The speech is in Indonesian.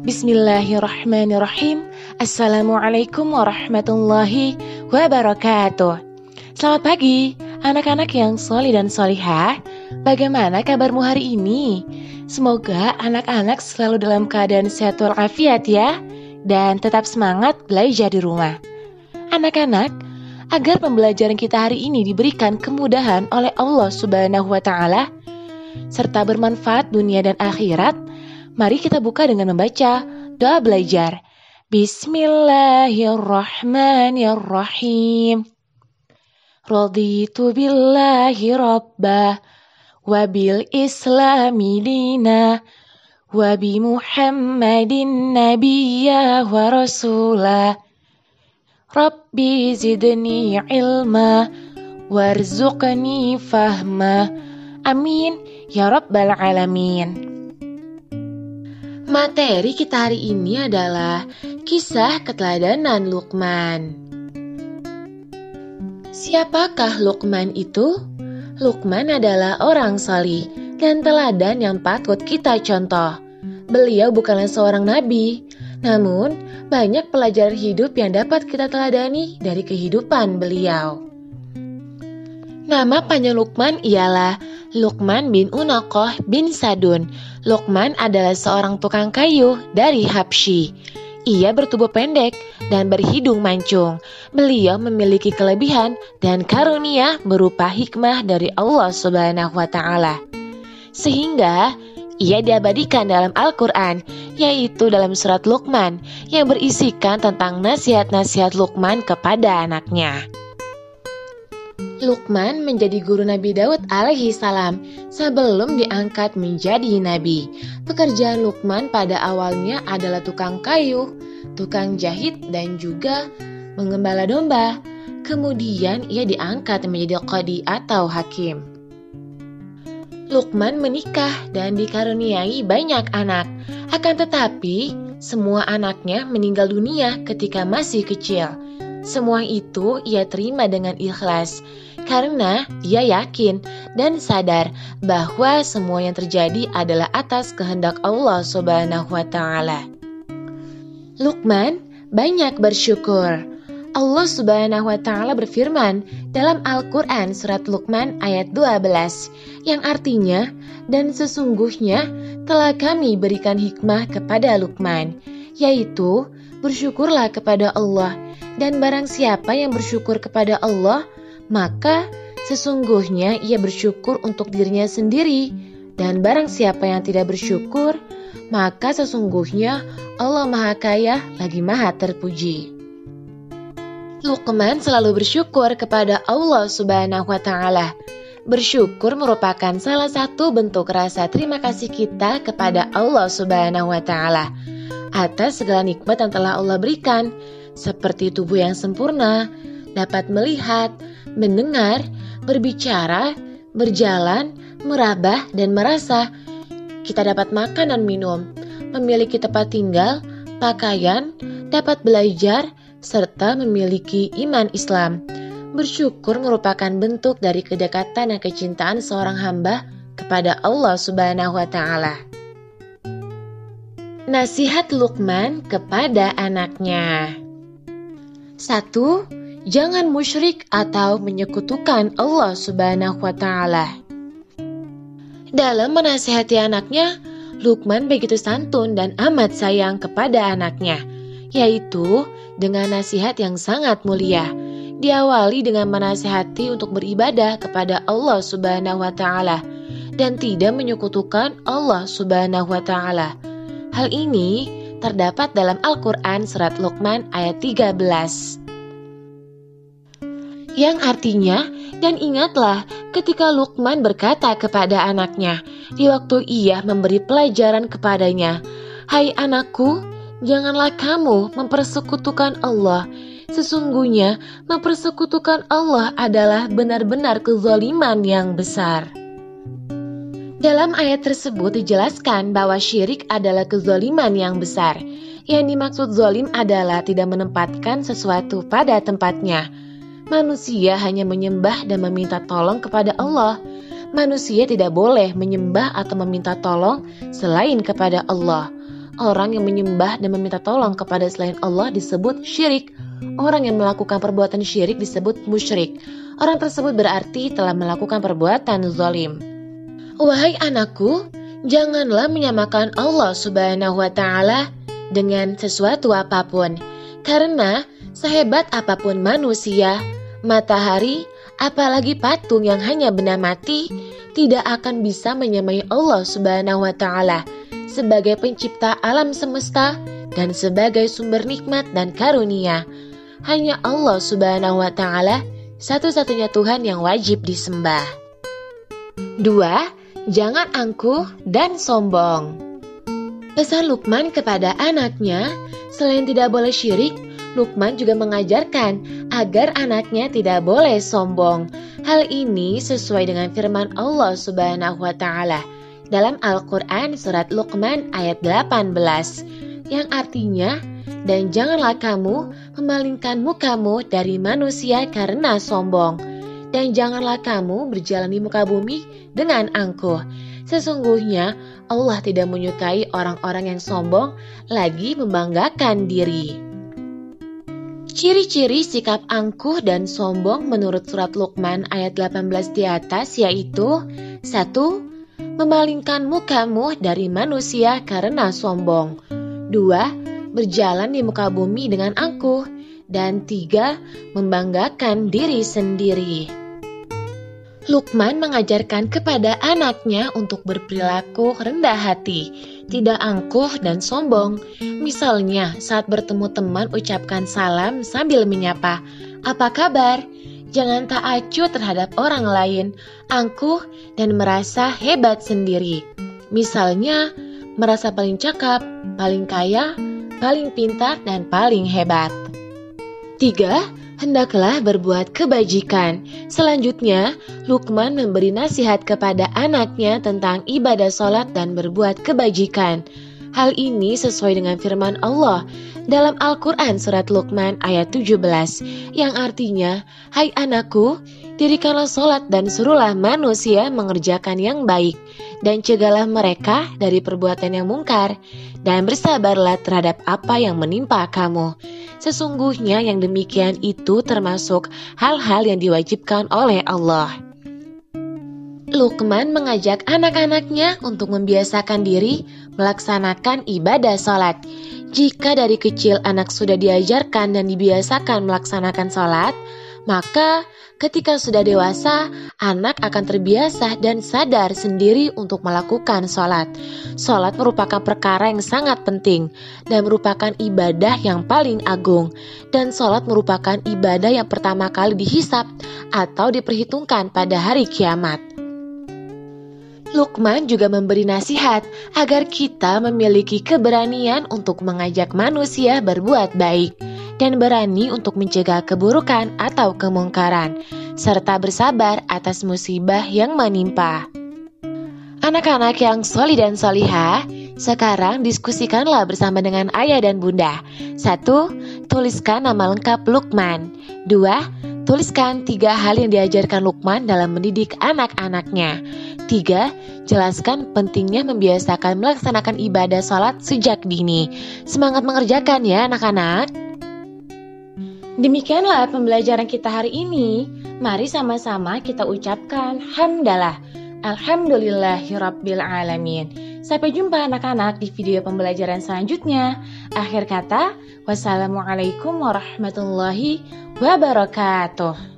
Bismillahirrahmanirrahim. Assalamualaikum warahmatullahi wabarakatuh. Selamat pagi, anak-anak yang solih dan solihah. Bagaimana kabarmu hari ini? Semoga anak-anak selalu dalam keadaan sehat walafiat ya, dan tetap semangat belajar di rumah. Anak-anak, agar pembelajaran kita hari ini diberikan kemudahan oleh Allah Subhanahu wa Ta'ala, serta bermanfaat dunia dan akhirat, mari kita buka dengan membaca doa belajar. Bismillahirrahmanirrahim. Raditu billahi rabbah, wa bil islami dina, wa bi Muhammadin nabiyya wa rasulah. Rabbi zidni ilma, warzuqni fahma. Amin ya rabbal alamin. Materi kita hari ini adalah kisah keteladanan Luqman. Siapakah Luqman itu? Luqman adalah orang salih dan teladan yang patut kita contoh. Beliau bukanlah seorang nabi, namun banyak pelajaran hidup yang dapat kita teladani dari kehidupan beliau. Nama panjang Luqman ialah Luqman bin Unaqah bin Sadun. Luqman adalah seorang tukang kayu dari Habsyi. Ia bertubuh pendek dan berhidung mancung. Beliau memiliki kelebihan dan karunia berupa hikmah dari Allah Subhanahu wa Ta'ala. Sehingga ia diabadikan dalam Al-Quran, yaitu dalam surat Luqman yang berisikan tentang nasihat-nasihat Luqman kepada anaknya. Luqman menjadi guru Nabi Daud alaihi salam sebelum diangkat menjadi nabi. Pekerjaan Luqman pada awalnya adalah tukang kayu, tukang jahit dan juga menggembala domba. Kemudian ia diangkat menjadi qadi atau hakim. Luqman menikah dan dikaruniai banyak anak. Akan tetapi semua anaknya meninggal dunia ketika masih kecil. Semua itu ia terima dengan ikhlas, karena ia yakin dan sadar bahwa semua yang terjadi adalah atas kehendak Allah Subhanahu wa Ta'ala. Luqman banyak bersyukur. Allah Subhanahu wa Ta'ala berfirman dalam Al-Quran surat Luqman ayat 12, yang artinya, dan sesungguhnya telah kami berikan hikmah kepada Luqman, yaitu bersyukurlah kepada Allah, dan barang siapa yang bersyukur kepada Allah, maka sesungguhnya ia bersyukur untuk dirinya sendiri, dan barang siapa yang tidak bersyukur, maka sesungguhnya Allah Maha Kaya lagi Maha Terpuji. Luqman selalu bersyukur kepada Allah Subhanahu wa Ta'ala. Bersyukur merupakan salah satu bentuk rasa terima kasih kita kepada Allah Subhanahu wa Ta'ala atas segala nikmat yang telah Allah berikan, seperti tubuh yang sempurna, dapat melihat, mendengar, berbicara, berjalan, meraba, dan merasa. Kita dapat makan dan minum, memiliki tempat tinggal, pakaian, dapat belajar, serta memiliki iman Islam. Bersyukur merupakan bentuk dari kedekatan dan kecintaan seorang hamba kepada Allah Subhanahu wa Ta'ala. Nasihat Luqman kepada anaknya. 1. Jangan musyrik atau menyekutukan Allah Subhanahu wa Ta'ala. Dalam menasihati anaknya, Luqman begitu santun dan amat sayang kepada anaknya, yaitu dengan nasihat yang sangat mulia. Diawali dengan menasihati untuk beribadah kepada Allah Subhanahu wa Ta'ala dan tidak menyekutukan Allah Subhanahu wa Ta'ala. Hal ini terdapat dalam Al-Quran surat Luqman ayat 13. Yang artinya, dan ingatlah ketika Luqman berkata kepada anaknya di waktu ia memberi pelajaran kepadanya, "Hai anakku, janganlah kamu mempersekutukan Allah. Sesungguhnya mempersekutukan Allah adalah benar-benar kezaliman yang besar." Dalam ayat tersebut dijelaskan bahwa syirik adalah kezaliman yang besar. Yang dimaksud zalim adalah tidak menempatkan sesuatu pada tempatnya. Manusia hanya menyembah dan meminta tolong kepada Allah. Manusia tidak boleh menyembah atau meminta tolong selain kepada Allah. Orang yang menyembah dan meminta tolong kepada selain Allah disebut syirik. Orang yang melakukan perbuatan syirik disebut musyrik. Orang tersebut berarti telah melakukan perbuatan zalim. Wahai anakku, janganlah menyamakan Allah Subhanahu wa Ta'ala dengan sesuatu apapun. Karena sehebat apapun manusia, matahari, apalagi patung yang hanya benda mati, tidak akan bisa menyamai Allah Subhanahu wa Ta'ala sebagai pencipta alam semesta dan sebagai sumber nikmat dan karunia. Hanya Allah Subhanahu wa Ta'ala satu-satunya Tuhan yang wajib disembah. 2. Jangan angkuh dan sombong. Pesan Luqman kepada anaknya, selain tidak boleh syirik, Luqman juga mengajarkan agar anaknya tidak boleh sombong. Hal ini sesuai dengan firman Allah Subhanahu wa Ta'ala dalam Al-Quran surat Luqman ayat 18 yang artinya, dan janganlah kamu memalingkan mukamu dari manusia karena sombong, dan janganlah kamu berjalan di muka bumi dengan angkuh. Sesungguhnya Allah tidak menyukai orang-orang yang sombong lagi membanggakan diri. Ciri-ciri sikap angkuh dan sombong menurut surat Luqman ayat 18 di atas yaitu 1. Memalingkan mukamu dari manusia karena sombong. 2. Berjalan di muka bumi dengan angkuh. Dan 3. Membanggakan diri sendiri. Luqman mengajarkan kepada anaknya untuk berperilaku rendah hati, tidak angkuh dan sombong. Misalnya saat bertemu teman ucapkan salam sambil menyapa, "Apa kabar?" Jangan tak acuh terhadap orang lain, angkuh dan merasa hebat sendiri. Misalnya, merasa paling cakap, paling kaya, paling pintar, dan paling hebat. 3. Hendaklah berbuat kebajikan. Selanjutnya, Luqman memberi nasihat kepada anaknya tentang ibadah sholat dan berbuat kebajikan. Hal ini sesuai dengan firman Allah dalam Al-Quran surat Luqman ayat 17 yang artinya, "Hai anakku, dirikanlah sholat dan suruhlah manusia mengerjakan yang baik dan cegahlah mereka dari perbuatan yang mungkar dan bersabarlah terhadap apa yang menimpa kamu. Sesungguhnya yang demikian itu termasuk hal-hal yang diwajibkan oleh Allah." Luqman mengajak anak-anaknya untuk membiasakan diri melaksanakan ibadah sholat. Jika dari kecil anak sudah diajarkan dan dibiasakan melaksanakan sholat, maka ketika sudah dewasa, anak akan terbiasa dan sadar sendiri untuk melakukan sholat. Sholat merupakan perkara yang sangat penting dan merupakan ibadah yang paling agung. Dan sholat merupakan ibadah yang pertama kali dihisab atau diperhitungkan pada hari kiamat. Luqman juga memberi nasihat agar kita memiliki keberanian untuk mengajak manusia berbuat baik dan berani untuk mencegah keburukan atau kemungkaran, serta bersabar atas musibah yang menimpa. Anak-anak yang solih dan solihah, sekarang diskusikanlah bersama dengan ayah dan bunda. 1. Tuliskan nama lengkap Luqman. 2. Tuliskan 3 hal yang diajarkan Luqman dalam mendidik anak-anaknya. 3. Jelaskan pentingnya membiasakan melaksanakan ibadah sholat sejak dini. Semangat mengerjakan ya anak-anak. Demikianlah pembelajaran kita hari ini. Mari sama-sama kita ucapkan hamdalah. Alhamdulillahirabbil alamin. Sampai jumpa anak-anak di video pembelajaran selanjutnya. Akhir kata, wassalamualaikum warahmatullahi wabarakatuh.